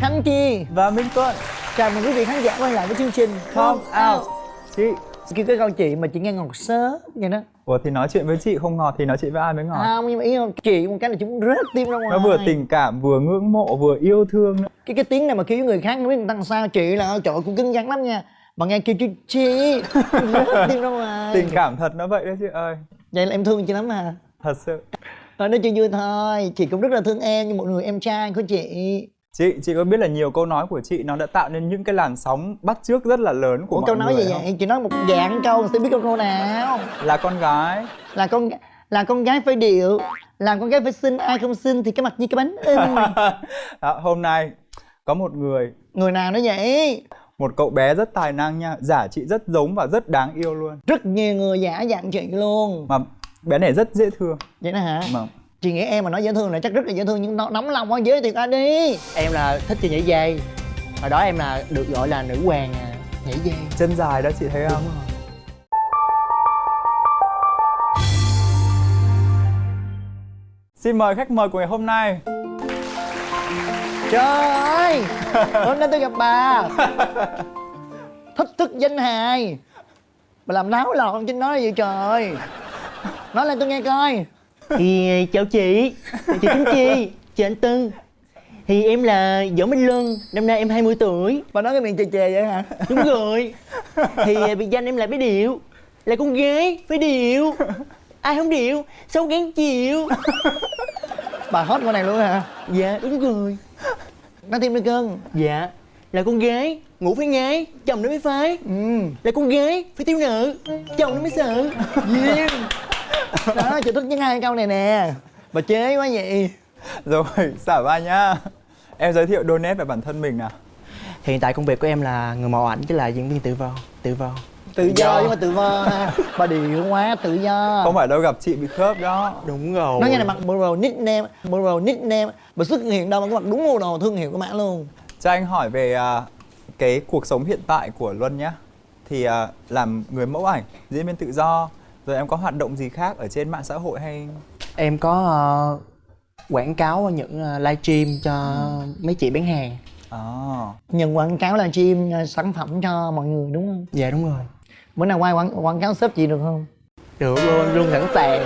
Khánh Chi và Minh Tuấn. chào mừng quý vị khán giả quay lại với chương trình Come Out. Chị Kêu cái câu chuyện mà chị nghe ngọt sớ vậy đó. Ủa thì nói chuyện với chị không ngọt thì nói chuyện với ai mới ngọt? Không, nhưng mà ý không, chị một cái là chị muốn rớt tim ra ngoài. Nó vừa tình cảm, vừa ngưỡng mộ, vừa yêu thương nữa. Cái tiếng này mà kêu với người khác không biết người ta làm sao. Chị là trời ơi, cũng cứng rắn lắm nha. Mà nghe kêu chị rớt tim ra ngoài. Tình cảm thật nó vậy đấy chị ơi. Vậy là em thương chị lắm à? Thật sự. Thôi nói chuyện vui thôi. Chị cũng rất là thương em như một người em trai của chị. Chị có biết là nhiều câu nói của chị nó đã tạo nên những cái làn sóng bắt chước rất là lớn của Ủa, mọi câu nói người gì không? vậy? Chị nói một dạng câu, sẽ biết câu nào. Là con gái. Là con gái phải điệu, làm con gái phải xinh, ai không xinh thì cái mặt như cái bánh in. Đó, hôm nay có một người Nào nữa vậy? một cậu bé rất tài năng nha, giả chị rất giống và rất đáng yêu luôn. Rất nhiều người giả dạng chị luôn. Mà bé này rất dễ thương. Vậy đó hả? Vâng. Chị nghĩ em mà nói dễ thương là chắc rất là dễ thương, nhưng nó nóng lòng quá, giới thiệu ra đi. Em là thích chơi nhảy dây. Hồi đó em là được gọi là nữ hoàng nhảy dây. Chân dài đó chị thấy không? Xin mời khách mời của ngày hôm nay. Trời ơi, hôm nay tôi gặp bà. Thách thức danh hài. Bà làm náo loạn trên nói vậy trời. Nói lên tôi nghe coi. Thì chào chị Chính Chi, chào anh Tân. Thì em là Võ Minh Luân, năm nay em 20 tuổi. Bà nói cái miệng chề chề vậy hả? Đúng rồi. Thì biệt danh em là bé Điệu, là con gái phải điệu. Ai không điệu sao gán chịu. Bà hết con này luôn hả? Dạ đúng rồi. Nói thêm đi cưng. Dạ là con gái ngủ phải ngái, chồng nó mới phái. Là con gái phải thiếu nợ, chồng nó mới sợ. Duyên. Đó, chị thích nhất hai câu này nè. Bà chế quá vậy. Rồi, xả ba nhá. Em giới thiệu đôi nét về bản thân mình nào. Hiện tại công việc của em là người mẫu ảnh với là diễn viên tự do. Tự do nhưng mà tự vơ ha. Bà điệu quá, tự do. Không phải đâu, gặp chị bị khớp đó. Đúng rồi. Nói nghe này, mặc bộ đồ nickname. Bà xuất hiện đâu mà có mặc đúng bộ đồ thương hiệu của mã luôn. Cho anh hỏi về cái cuộc sống hiện tại của Luân nhá. Thì làm người mẫu ảnh, diễn viên tự do, rồi em có hoạt động gì khác ở trên mạng xã hội hay? Em có quảng cáo những livestream cho mấy chị bán hàng. Nhận quảng cáo là livestream sản phẩm cho mọi người đúng không? Dạ đúng rồi. Bữa nào quay quảng cáo shop chị được không? Được luôn sẵn sàng.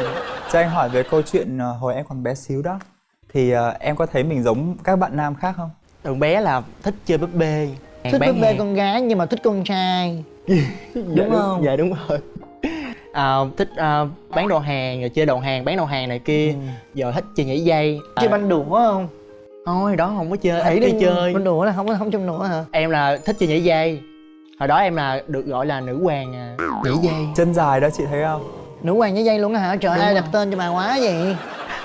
Cho anh hỏi về câu chuyện hồi em còn bé xíu đó. Thì em có thấy mình giống các bạn nam khác không? Từ bé là thích chơi búp bê. Thích búp bê con gái nhưng mà thích con trai. Đúng không? Dạ đúng rồi. Thích bán đồ hàng, rồi chơi đồ hàng, bán đồ hàng này kia. Giờ thích chơi nhảy dây. Chơi banh đũa không? Thôi đó không có chơi, Thấy đi chơi. banh đũa là không trong nữa hả? Em là thích chơi nhảy dây. Hồi đó em là được gọi là nữ hoàng nhảy dây. Chân dài đó chị thấy không? Nữ hoàng nhảy dây luôn á hả? Trời, ai đặt tên cho bà quá vậy?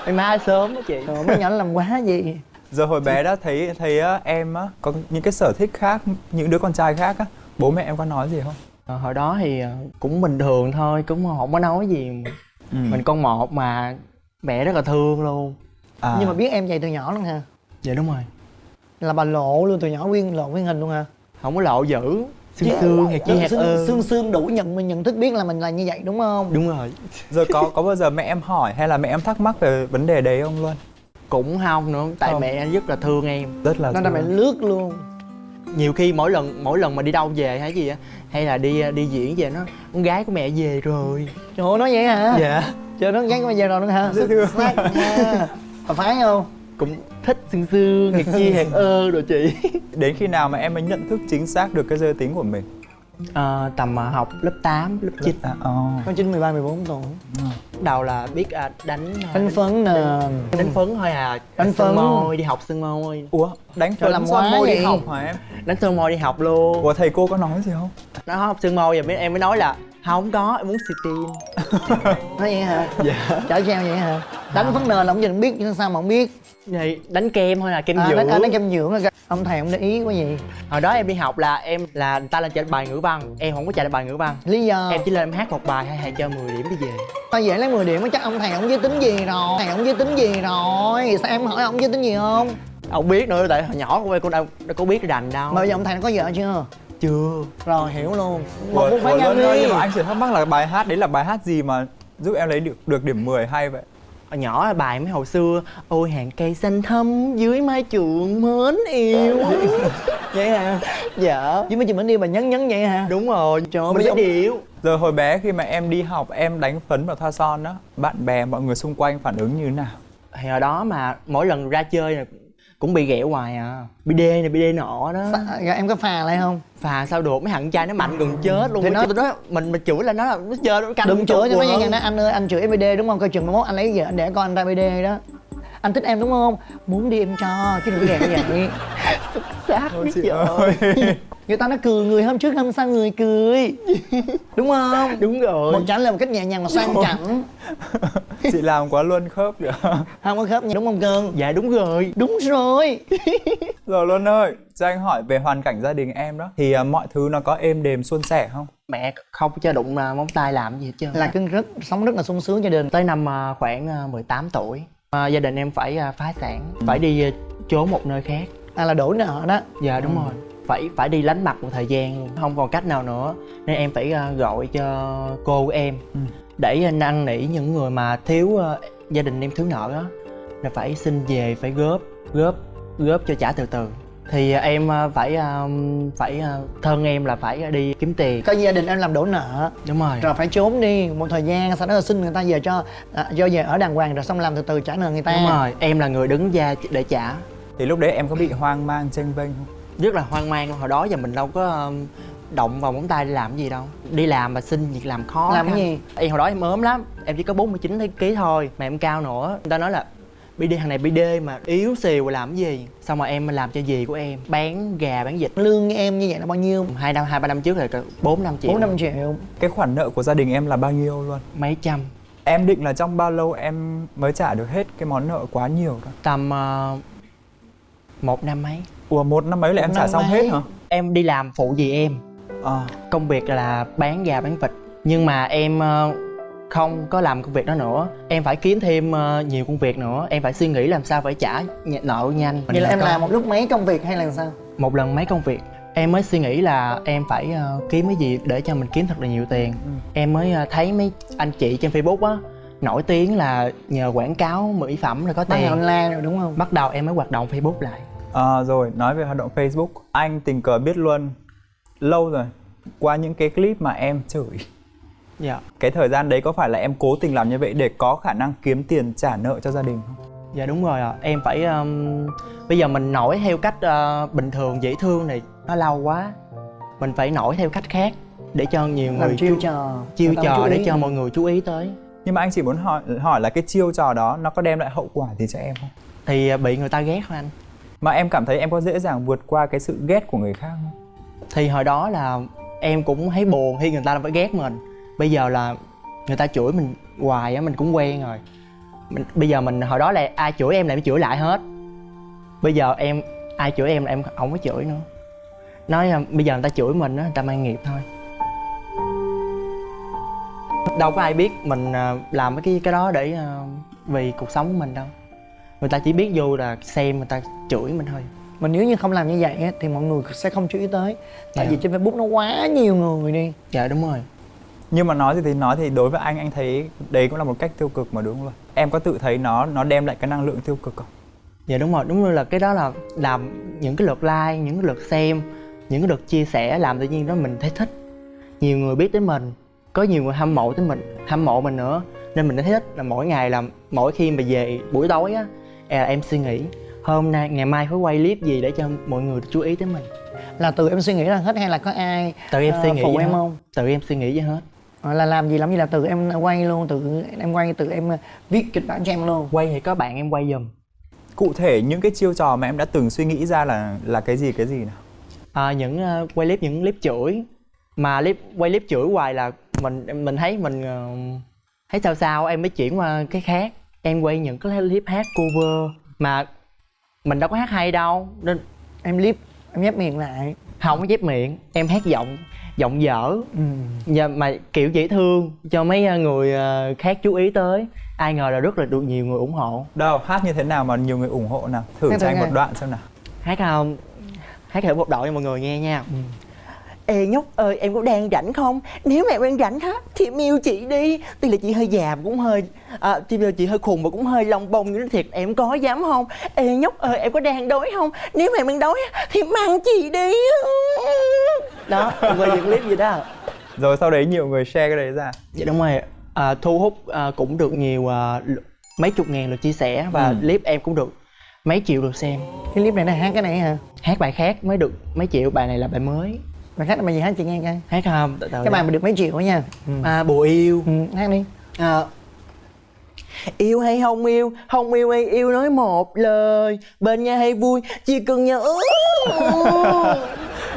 Em má sớm đó chị. Trời, mấy nhỏ làm quá gì? Giờ hồi bé đó thấy em á có những cái sở thích khác, những đứa con trai khác á, bố mẹ em có nói gì không? Hồi đó thì cũng bình thường thôi, cũng không có nói gì. Mình con một mà mẹ rất là thương luôn. Nhưng mà biết em vậy từ nhỏ luôn hả? Dạ đúng rồi. Là bà lộ luôn từ nhỏ, lộ nguyên hình luôn hả? Không có lộ dữ. Xương hạt chi hạt ơ. Xương đủ nhận thức biết là mình là như vậy đúng không? Đúng rồi. Rồi có bao giờ mẹ em hỏi hay là mẹ em thắc mắc về vấn đề đấy không Luân? Cũng không nữa, tại không. Mẹ rất là thương em. Rất là nó thương. mẹ lướt luôn. Nhiều khi mỗi lần mà đi đâu về hay gì á, hay là đi diễn về nó con gái của mẹ về rồi. Trời ơi, nói vậy hả? Dạ. Trời, nó con gái của mẹ về rồi nữa hả? Dễ thương. Bà phái không? Cũng thích xương hạt chi hạt ơ rồi chị. Đến khi nào mà em mới nhận thức chính xác được cái giới tính của mình? Tầm học lớp 8, lớp 9. Con 9, 13, 14 tuổi. Bắt đầu là biết đánh phấn nè. Đánh phấn thôi à. Đánh sơn phấn. môi, đi học sơn môi. Ủa, đánh phấn làm son quá môi đi vậy? học hả em? Đánh sơn môi đi học luôn. Ủa thầy cô có nói gì không? Nó học sơn môi rồi em mới nói là không có, em muốn xì tin. Nói vậy hả? Dạ. Chở treo vậy hả? Đánh phấn nền là ông gì không biết, chứ sao mà không biết. Vậy đánh kem thôi là kem dưỡng. Đánh kem dưỡng là ông thầy không để ý quá gì. Hồi đó em đi học là người ta lên trả bài ngữ văn, em không có trả bài ngữ văn. Lý do? Em chỉ lên em hát một bài hay thầy cho 10 điểm đi về. Tao dễ lấy 10 điểm chắc ông thầy ông giới tính gì rồi. Sao em hỏi ông giới tính gì không? Ông biết nữa, tại hồi nhỏ của em con đâu có biết rành đâu. Mà bây giờ ông thầy nó có vợ chưa? Chưa. Rồi, hiểu luôn. Ủa, Một phải nhau đi. nhưng mà anh chỉ thắc mắc là bài hát đấy là bài hát gì mà giúp em lấy được điểm 10 hay vậy? nhỏ bài mấy hồi xưa. Ôi hàng cây xanh thắm dưới mái trường mến yêu. Vậy hả? Dạ. Với mấy chị Mến Yêu bà nhấn vậy hả? Đúng rồi, trời ơi, Bây mình giờ- phải điệu. Rồi hồi bé khi mà em đi học em đánh phấn và thoa son đó, bạn bè mọi người xung quanh phản ứng như thế nào? Thì hồi đó mà mỗi lần ra chơi là cũng bị ghẹo hoài à. Bị đê này, bị đê nọ đó. Rồi em có phà lại không? Phà sao được, mấy thằng trai nó mạnh gần chết luôn. Thì nó- Tụi nó mình chửi là nó chơi nó canh. Đừng chửi cho nó nghe quần. nhàng đó. Anh ơi anh chửi em BD đúng không? Coi chừng mai mốt anh lấy vợ anh để con anh ra BD đó. Anh thích em đúng không? Muốn đi em cho chứ đừng ghẹo vậy. Xác Ôi biết chị trời. ơi. Người ta nói cười người hôm trước hôm sau người cười. Đúng không? Đúng rồi. Một trả lời một cách nhẹ nhàng và sang chảnh. Chị làm quá luôn khớp kìa. Không có khớp gì đúng không Cưng? Dạ đúng rồi. Đúng rồi. Rồi Luân ơi, cho anh hỏi về hoàn cảnh gia đình em đó. Thì mọi thứ nó có êm đềm suôn sẻ không? Mẹ không cho đụng móng tay làm gì hết trơn. Là Cưng sống rất là sung sướng gia đình. Tới năm khoảng 18 tuổi, gia đình em phải phá sản, phải đi trốn một nơi khác. À là đổ nợ đó. Dạ đúng rồi. Phải đi lánh mặt một thời gian luôn, không còn cách nào nữa nên em phải gọi cho cô của em để năn nỉ những người mà thiếu gia đình em thiếu nợ đó là phải xin về, phải góp cho trả từ từ. Thì em phải thân em là phải đi kiếm tiền. Coi như gia đình em làm đổ nợ Đúng rồi. rồi phải trốn đi một thời gian, sau đó là xin người ta về cho về ở đàng hoàng rồi xong làm từ từ trả nợ người ta. Đúng rồi, em là người đứng ra để trả. Thì lúc đấy em có bị hoang mang chênh vênh không? Rất là hoang mang. Hồi đó giờ mình đâu có động vào móng tay để làm gì đâu. Đi làm mà xin việc làm khó. Làm cái gì? Em hồi đó em ốm lắm, em chỉ có 49 kg thôi mà em cao nữa. Người ta nói là BD thằng này BD mà yếu xìu làm cái gì. Xong rồi em làm cho dì của em bán gà bán vịt. Lương em như vậy là bao nhiêu? 2-3 năm trước là 4-5 triệu. 4-5 triệu. Cái khoản nợ của gia đình em là bao nhiêu luôn? Mấy trăm. Em định là trong bao lâu em mới trả được hết cái món nợ quá nhiều đó? Tầm 1 năm mấy. Ủa 1 năm mấy là em Một trả năm xong mấy. hết hả? Em đi làm phụ dì em. Công việc là bán gà bán vịt. Nhưng mà em không có làm công việc đó nữa. Em phải kiếm thêm nhiều công việc nữa. Em phải suy nghĩ làm sao phải trả nợ nhanh. Vậy là em làm một lúc mấy công việc hay là sao? Một lần mấy công việc. Em mới suy nghĩ là em phải kiếm cái gì để cho mình kiếm thật là nhiều tiền. Em mới thấy mấy anh chị trên Facebook á nổi tiếng là nhờ quảng cáo mỹ phẩm là có Bán tiền. online rồi đúng không? Bắt đầu em mới hoạt động Facebook lại. Rồi, nói về hoạt động Facebook, anh tình cờ biết Luân lâu rồi qua những cái clip mà em chửi. Dạ. Cái thời gian đấy có phải là em cố tình làm như vậy để có khả năng kiếm tiền trả nợ cho gia đình không? Dạ đúng rồi ạ. Em phải bây giờ mình nổi theo cách bình thường dễ thương này nó lâu quá. Mình phải nổi theo cách khác để cho nhiều Làm người chiêu trò. chiêu Người ta trò chú để ý. cho mọi người chú ý tới. Nhưng mà anh chỉ muốn hỏi là cái chiêu trò đó nó có đem lại hậu quả gì cho em không? Thì bị người ta ghét thôi anh. Mà em cảm thấy em có dễ dàng vượt qua cái sự ghét của người khác không? Thì hồi đó là em cũng thấy buồn khi người ta phải ghét mình. Bây giờ là người ta chửi mình hoài á, mình cũng quen rồi. Bây giờ mình hồi đó là ai chửi em là em chửi lại hết. Bây giờ ai chửi em là em không có chửi nữa. Nói bây giờ người ta chửi mình á, người ta mang nghiệp thôi. Đâu có ai biết mình làm cái đó để vì cuộc sống của mình đâu. Người ta chỉ biết vô là xem người ta chửi mình thôi. Mà nếu như không làm như vậy á, thì mọi người sẽ không chú ý tới. Tại vì trên Facebook nó quá nhiều người đi. Dạ đúng rồi. Nhưng mà nói gì thì nói thì đối với anh thấy đấy cũng là một cách tiêu cực mà đúng không? Em có tự thấy nó đem lại cái năng lượng tiêu cực không? Dạ đúng rồi, đúng là cái đó là làm những cái lượt like, những cái lượt xem, những cái lượt chia sẻ làm tự nhiên đó mình thấy thích. Nhiều người biết tới mình, có nhiều người hâm mộ tới mình, hâm mộ mình nữa. Nên mình thấy thích là mỗi ngày là mỗi khi mà về buổi tối á, em suy nghĩ hôm nay, ngày mai phải quay clip gì để cho mọi người chú ý tới mình. Là tự em suy nghĩ ra hết hay là có ai Tự em suy nghĩ phụ vậy em hết. không? Tự em suy nghĩ vậy hết. Là làm gì là tự em quay luôn, tự em quay, tự em viết kịch bản cho em luôn. Quay thì có bạn em quay giùm. Cụ thể những cái chiêu trò mà em đã từng suy nghĩ ra là cái gì nào? Những quay clip, những clip chửi. Mà quay clip chửi hoài là mình thấy mình thấy sao em mới chuyển qua cái khác. Em quay những cái clip hát cover mà mình đâu có hát hay đâu nên Em clip, em nhép miệng lại. không có chép miệng. Em hát giọng dở mà kiểu dễ thương cho mấy người khác chú ý tới. Ai ngờ là rất là được nhiều người ủng hộ. Đâu, hát như thế nào mà nhiều người ủng hộ nào? Thử Hát cho thử anh nghe. một đoạn xem nào. Hát không? Hát thử một đoạn cho mọi người nghe nha. Ê nhóc ơi, em có đang rảnh không? Nếu mà em đang rảnh á thì em yêu chị đi. Tuy là chị hơi già mà cũng hơi tuy là chị hơi khùng mà cũng hơi lông bông, nhưng thiệt em có dám không? Ê nhóc ơi, em có đang đói không? Nếu mà em đang đói á thì mang chị đi. Đó, em quay những clip gì đó. Rồi sau đấy nhiều người share cái đấy ra. Dạ đúng rồi. Thu hút cũng được nhiều mấy chục ngàn lượt chia sẻ và clip em cũng được mấy triệu lượt xem. Cái clip này nó hát cái này hả? Hát bài khác mới được mấy triệu, bài này là bài mới. Bài hát là bài gì hát chị nghe coi. Hát không? Cái bài mà được mấy triệu đó nha. Bùa yêu. Hát đi. Yêu hay không yêu, không yêu hay yêu nói một lời. Bên nhà hay vui, chỉ cần nhớ.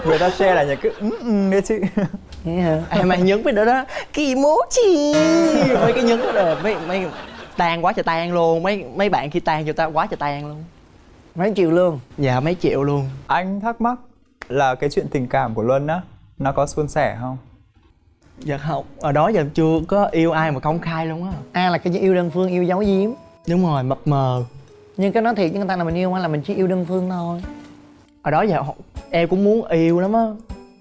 Người ta share là những cái đấy chị. Vậy hả? Em mà nhấn với đó đó kỳ mochi. Mấy cái nhấn đó rồi mấy tan quá trời tan luôn. Mấy bạn khi tan cho ta quá trời tan luôn. Mấy triệu luôn. Dạ mấy triệu luôn. Anh thắc mắc là cái chuyện tình cảm của Luân á, nó có suôn sẻ không? Dạ không, ở đó giờ chưa có yêu ai mà công khai luôn á. Là cái yêu đơn phương, yêu giấu giếm. Đúng rồi, mập mờ. Nhưng cái nói thiệt với người ta là mình yêu hay là mình chỉ yêu đơn phương thôi. Ở đó giờ em cũng muốn yêu lắm á,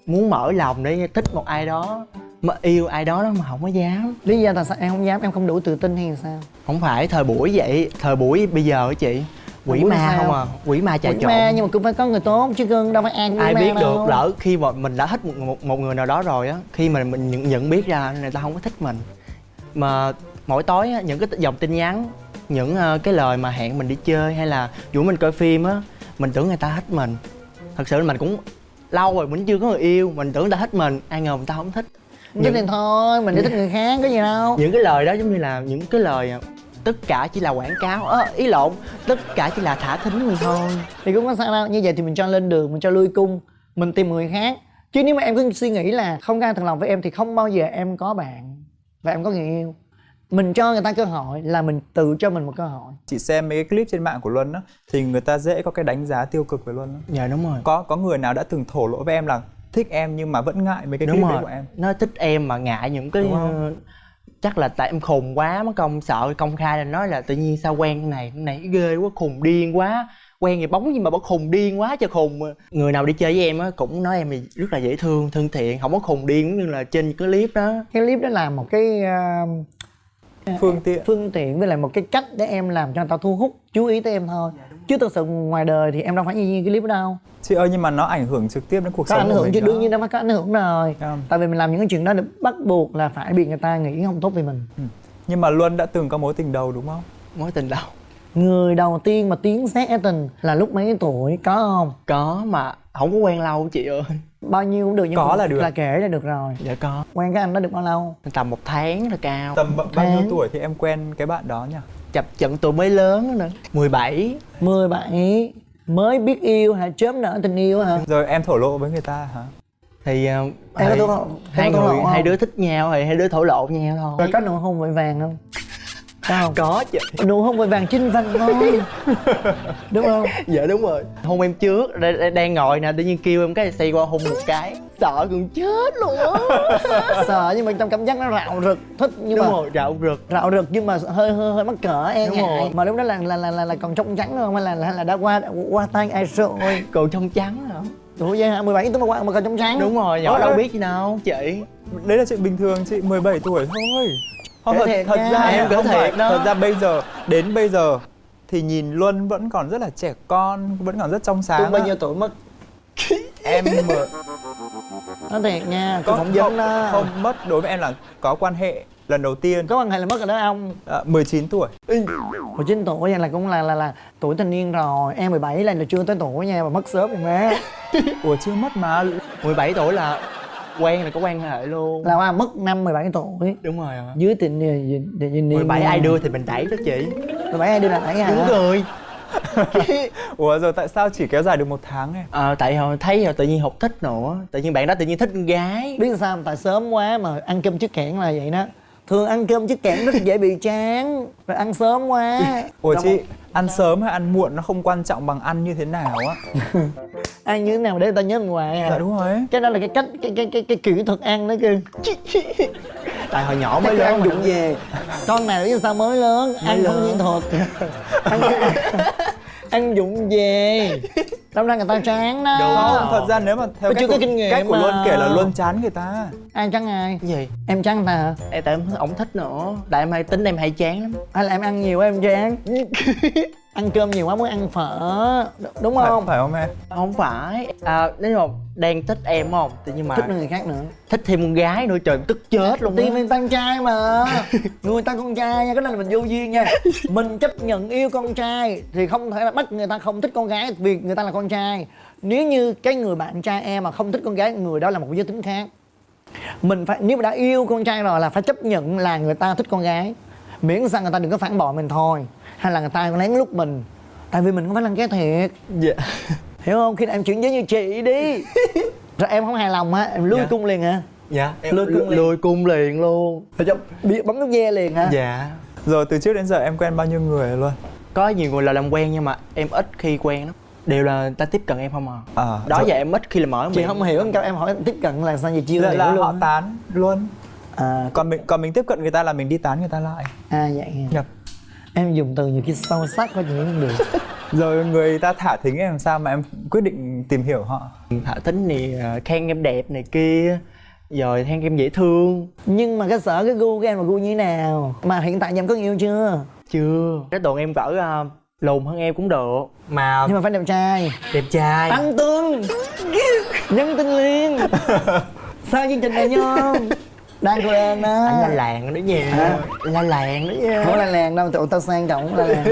muốn mở lòng để thích một ai đó, mà yêu ai đó mà không có dám. Lý do tại sao em không dám? Em không đủ tự tin hay sao? Không phải thời buổi vậy, thời buổi bây giờ á chị, quỷ ma không à, quỷ ma trà Quỷ trộn. ma nhưng mà cũng phải có người tốt chứ cưng, đâu phải ai cũng Ai ma biết đâu. được, lỡ khi mà mình đã thích một người nào đó rồi á, khi mà mình nhận biết ra người ta không có thích mình, mà mỗi tối á, những cái dòng tin nhắn, những cái lời mà hẹn mình đi chơi hay là rủ mình coi phim á, mình tưởng người ta thích mình. Thật sự mình cũng lâu rồi mình chưa có người yêu, mình tưởng người ta thích mình, ai ngờ người ta không thích. Thích thì thôi, mình đi thích người khác có gì đâu. Những cái lời đó giống như là những cái lời tất cả chỉ là quảng cáo, ý lộn, tất cả chỉ là thả thính mình thôi. Thì cũng có sao đâu, như vậy thì mình cho lên đường, mình cho lui cung, mình tìm người khác. Chứ nếu mà em cứ suy nghĩ là không có ai thật lòng với em thì không bao giờ em có bạn và em có người yêu. Mình cho người ta cơ hội là mình tự cho mình một cơ hội. Chị xem mấy cái clip trên mạng của Luân á, thì người ta dễ có cái đánh giá tiêu cực về Luân á. Dạ đúng rồi. Có người nào đã từng thổ lộ với em là thích em nhưng mà vẫn ngại mấy cái Đúng clip rồi. đấy của em? Nó thích em mà ngại những cái chắc là tại em khùng quá, mất công sợ công khai là nói là tự nhiên sao quen cái này ghê quá, khùng điên quá, quen gì bóng gì mà bỗng khùng điên quá cho khùng. Người nào đi chơi với em á cũng nói em thì rất là dễ thương, thân thiện, không có khùng điên giống như là trên cái clip đó. Cái clip đó là một cái phương tiện với lại một cái cách để em làm cho người ta thu hút chú ý tới em thôi. Chứ thực sự ngoài đời thì em đâu phải như cái clip đó đâu. Chị ơi, nhưng mà nó ảnh hưởng trực tiếp đến cuộc sống của mình. Có ảnh hưởng chứ, đó. đương nhiên nó phải có ảnh hưởng rồi. Không. Tại vì mình làm những cái chuyện đó được bắt buộc là phải bị người ta nghĩ không tốt về mình. Nhưng mà Luân đã từng có mối tình đầu đúng không? Mối tình đầu. Người đầu tiên mà tiến sát ái tình là lúc mấy tuổi, có không? Có mà không có quen lâu chị ơi. Bao nhiêu cũng được nhưng Có là được. là kể là được rồi. Dạ có. Quen cái anh đó được bao lâu? Tầm 1 tháng là cao. Tầm bao nhiêu tuổi thì em quen cái bạn đó nhỉ? Chập chận tuổi mới lớn nữa. 17. 17 mới biết yêu hả? Chớm nở tình yêu hả? Rồi em thổ lộ với người ta hả? Thì hai người hai đứa thích nhau thì hai đứa thổ lộ với nhau thôi. Rồi có nụ hôn vội vàng không? Không? Có chị. Nụ hôn vội vàng chinh văn thôi. Đúng không? Dạ đúng rồi. Hôn em trước, đang ngồi nè, tự nhiên kêu em cái xoay qua hôn một cái. Sợ gần chết luôn á. Sợ nhưng mà trong cảm giác nó rạo rực, thích nhưng đúng mà rồi, rạo rực nhưng mà hơi mắc cỡ e đúng ngại. rồi. Mà lúc đó là còn trong trắng không hay là đã qua tay ai rồi? Còn trong trắng hả? Ủa vậy hả? 17 tuổi mà còn trong trắng. Đúng rồi, nhỏ đâu biết gì đâu chị. Đấy là chuyện bình thường chị, 17 tuổi thôi. Thật ra em kể thiệt đó. Thật ra đến bây giờ thì nhìn Luân vẫn còn rất là trẻ con, vẫn còn rất trong sáng. Tôi bao nhiêu tuổi mất? Em Nói thiệt nha, có phỏng vấn đó. Không mất, đối với em là có quan hệ lần đầu tiên. Có quan hệ là mất rồi đó ông. 19 tuổi. 19 tuổi vậy là cũng là tuổi thanh niên rồi. Em 17 là chưa tới tuổi nha, mà mất sớm rồi má. Ủa chưa mất mà. 17 tuổi là quen là có quan hệ luôn. Là mất năm 17 tuổi. Đúng rồi ạ. Dưới tình niên 17 ai đưa thì mình đẩy đó chị. 17 ai đưa là đẩy hả? Đúng rồi. Ủa rồi tại sao chỉ kéo dài được 1 tháng em? Tại hồi thấy tự nhiên học thích nữa, tự nhiên bạn đó tự nhiên thích con gái. Biết sao không? Tại sớm quá mà ăn cơm trước kẽn là vậy đó. Thường ăn cơm trước kẽn rất dễ bị chán. Rồi ăn sớm quá. Ủa chị, ăn sớm hay ăn muộn nó không quan trọng bằng ăn như thế nào á. Ăn như thế nào để người ta nhớ mình hoài hả? Dạ đúng rồi. Cái đó là cái cách cái kỹ thuật ăn đó cưng. Tại hồi nhỏ mới Mới lớn ăn dụng về. Con này biết sao mới lớn, ăn không nhiên thuật. Ăn dụng về. Đâm ra người ta chán đó. Không, thật ra nếu mà theo Chưa có kinh nghiệm cách của mà. Luân kể là Luân chán người ta. Ai chán ai? Cái gì? Em chán người ta hả? Tại em ổng thích nữa. Tại em hay tính em hay chán lắm. Hay là em ăn nhiều quá em chán? Ăn cơm nhiều quá muốn ăn phở, đúng không? Phải không em? Không phải. Nếu mà đang thích em không? Nhưng mà Thích người khác nữa. thích thêm con gái nữa, trời tức chết luôn Tim á. em con trai mà. Người ta con trai nha, cái này là mình vô duyên nha. Mình chấp nhận yêu con trai thì không thể là bắt người ta không thích con gái vì người ta là con trai. Nếu như cái người bạn trai em mà không thích con gái, người đó là một giới tính khác. Mình phải, nếu mà đã yêu con trai rồi là phải chấp nhận là người ta thích con gái, miễn sao người ta đừng có phản bội mình thôi, hay là người ta lén lút mình, tại vì mình không phải là cái thiệt. Dạ. Hiểu không? Khi nào em chuyển giới như chị đi rồi em không hài lòng á, em lui Dạ. cung liền hả? Dạ. Em Lôi cung liền. lôi cung liền luôn. Phải cho bấm nút ve liền hả? Dạ. Rồi từ trước đến giờ em quen bao nhiêu người rồi Luân? Có nhiều người là làm quen nhưng mà em ít khi quen lắm. Đều là người ta tiếp cận em không à. Đó rồi. giờ em ít khi là mở Chị miệng. không hiểu câu em hỏi tiếp cận là sao vậy, chưa là, hiểu là luôn. họ tán luôn. À, Còn mình tiếp cận người ta là mình đi tán người ta lại. vậy hả? Nhập. Em dùng từ nhiều khi sâu sắc quá chị không được. Rồi người ta thả thính em làm sao mà em quyết định tìm hiểu họ? Thả thính thì khen em đẹp này kia, rồi khen em dễ thương. Nhưng mà cái sở cái gu của em là gu như thế nào? Mà hiện tại em có người yêu chưa? Chưa. Cái tuần em cỡ lùn hơn em cũng được. Mà Nhưng mà phải đẹp trai. đẹp trai. Tăng tương. Nhắn tin liền. Sao chương trình này nhông? Đang cười em đó. Anh la làng đó nha. Hả? La làng đó nha. Không là làng đâu, tụi tao sang trọng là làng.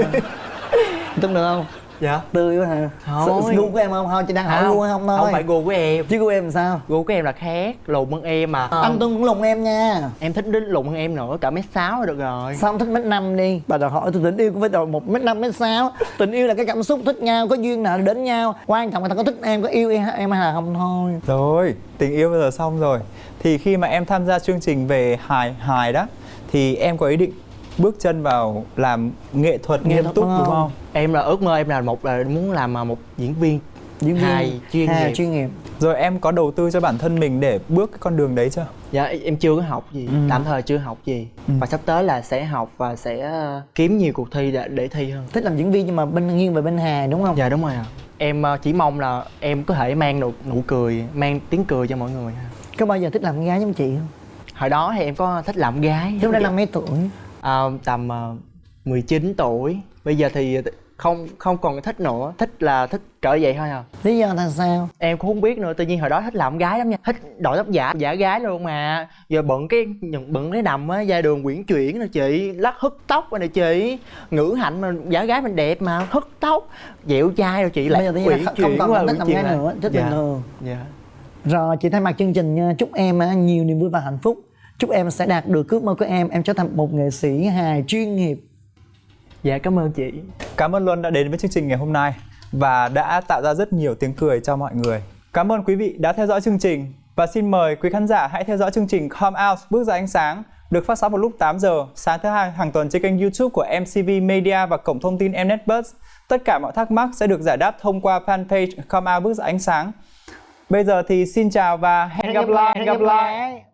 Tung được không? Dạ. Tươi quá hả? Thôi. Gu của em không? Thôi chị đang hỏi gu hay không thôi. Không phải gu của em. Chứ gu em làm sao? Gu của em là khác, lùn hơn em mà. Anh Tuân cũng lùng em nha. Em thích đến lùn hơn em nữa, cả mét 6 là được rồi. Sao không thích mét 5 đi? Bà đòi hỏi tôi tình yêu cũng phải đòi 1m5 mét 6. Tình yêu là cái cảm xúc thích nhau, có duyên nào đến nhau. Quan trọng là ta có thích em, có yêu em hay là không thôi. Rồi, tình yêu bây giờ xong rồi. Thì khi mà em tham gia chương trình về hài đó thì em có ý định bước chân vào làm nghệ thuật nghiêm túc đúng không? Em là ước mơ em là muốn làm một diễn viên Diễn viên hài chuyên nghiệp. chuyên nghiệp. Rồi em có đầu tư cho bản thân mình để bước cái con đường đấy chưa? Dạ em chưa có học gì, tạm thời chưa học gì. Và sắp tới là sẽ học và sẽ kiếm nhiều cuộc thi để thi hơn. Thích làm diễn viên nhưng mà nghiêng về bên hài đúng không? Dạ đúng rồi ạ. Em chỉ mong là em có thể mang được nụ cười, mang tiếng cười cho mọi người. Có bao giờ thích làm con gái giống chị không? Hồi đó thì em có thích làm gái. Lúc đó năm mấy tuổi? Tầm 19 tuổi. Bây giờ thì không còn thích nữa, thích trở vậy thôi à. Lý do là sao? Em cũng không biết nữa, tự nhiên hồi đó thích làm gái lắm nha, thích đội tóc giả gái luôn mà. Giờ bận cái đầm á, ra đường quyển chuyển nè chị, lắc hất tóc rồi nè chị, ngữ hạnh mà giả gái mình đẹp mà, hất tóc dẹo trai rồi chị, Bây lại giờ tự nhiên quyển là không chuyển còn qua thích quyển làm chuyển gái lại. nữa, thích Dạ. bình thường. Dạ. Rồi chị thay mặt chương trình nha, chúc em nhiều niềm vui và hạnh phúc. Chúc em sẽ đạt được ước mơ của em trở thành một nghệ sĩ hài chuyên nghiệp. Dạ cảm ơn chị. Cảm ơn Luân đã đến với chương trình ngày hôm nay và đã tạo ra rất nhiều tiếng cười cho mọi người. Cảm ơn quý vị đã theo dõi chương trình và xin mời quý khán giả hãy theo dõi chương trình Come Out Bước ra ánh sáng được phát sóng vào lúc 8 giờ sáng thứ hai hàng tuần trên kênh YouTube của MCV Media và cổng thông tin Mnet Buzz. Tất cả mọi thắc mắc sẽ được giải đáp thông qua fanpage Come Out Bước ra ánh sáng. Bây giờ thì xin chào và hẹn gặp lại.